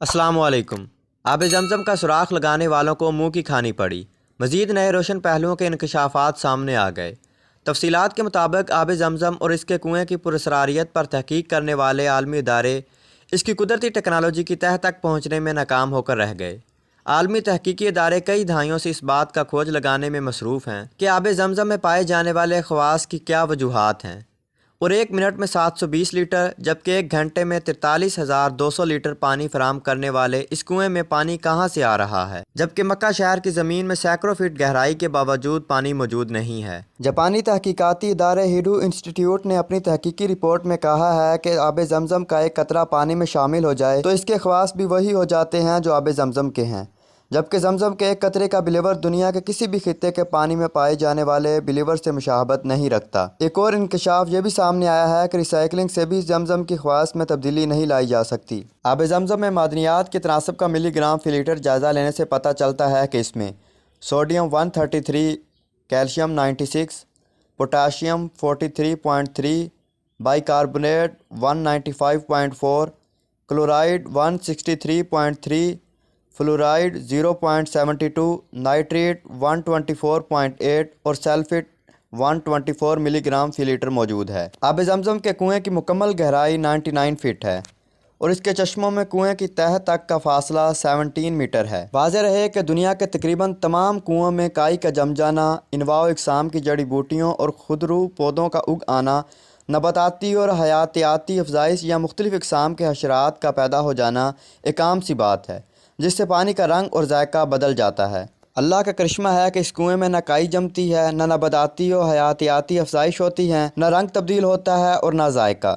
अस्सलाम वालेकुम। आब ज़मज़म का सुराख लगाने वालों को मुंह की खानी पड़ी। मज़ीद नए रोशन पहलुओं के इंकशाफात सामने आ गए। तफसीलात के मुताबिक आब ज़मज़म और इसके कुएँ की पुरअसरारियत पर तहकीक करने वाले आलमी इदारे इसकी कुदरती टेक्नोलॉजी की तह तक पहुँचने में नाकाम होकर रह गए। आलमी तहकीकी इदारे कई दहाइयों से इस बात का खोज लगाने में मसरूफ़ हैं कि आब ज़मज़म में पाए जाने वाले ख़वास की क्या वजूहात हैं, और एक मिनट में 720 लीटर जबकि एक घंटे में 43,200 लीटर पानी फराहम करने वाले इस कुएं में पानी कहां से आ रहा है, जबकि मक्का शहर की ज़मीन में सैकड़ों फीट गहराई के बावजूद पानी मौजूद नहीं है। जापानी तहकीकाती इदारे हिडू इंस्टीट्यूट ने अपनी तहकीकी रिपोर्ट में कहा है कि आब ज़मज़म का एक कतरा पानी में शामिल हो जाए तो इसके ख़वास भी वही हो जाते हैं जो आब ज़मज़म के हैं, जबकि ज़मज़म के एक कतरे का बिलीवर दुनिया के किसी भी खित्ते के पानी में पाए जाने वाले बिलीवर से मुशाहबत नहीं रखता। एक और इंकशाफ ये भी सामने आया है कि रिसाइकलिंग से भी ज़मज़म की ख़वास में तब्दीली नहीं लाई जा सकती। आब ज़मज़म में मादनियात के तनासब का मिलीग्राम फी लीटर जायज़ा लेने से पता चलता है कि इसमें sodium 133, calcium 96, potassium 43.3, bicarbonate 195.4, chloride 163.3, fluoride 0.72, nitrate 124.8 और सल्फेट 124 मिलीग्राम फी लीटर मौजूद है। आब ज़मज़म के कुएं की मुकम्मल गहराई 99 फीट है और इसके चश्मों में कुएं की तह तक का फासला 17 मीटर है। वाज़ेह रहे कि दुनिया के तकरीबन तमाम कुओं में काई का जम जाना, इनवाओ इकसाम की जड़ी बूटियों और खुदरू पौधों का उग आना, नबाताती और हयातियाती अफजाइश या मुख्तलिफ इकसाम के हशरात का पैदा हो जाना एक आम सी बात है, जिससे पानी का रंग और जायका बदल जाता है। अल्लाह का करिश्मा है कि इस कुएं में न काई जमती है, न नबाताती और हयातियाती अफजाइश होती हैं, न रंग तब्दील होता है और न जायका।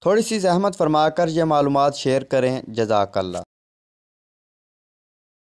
थोड़ी सी ज़हमत फरमाकर यह मालूमात शेयर करें। जज़ाकल्लाह।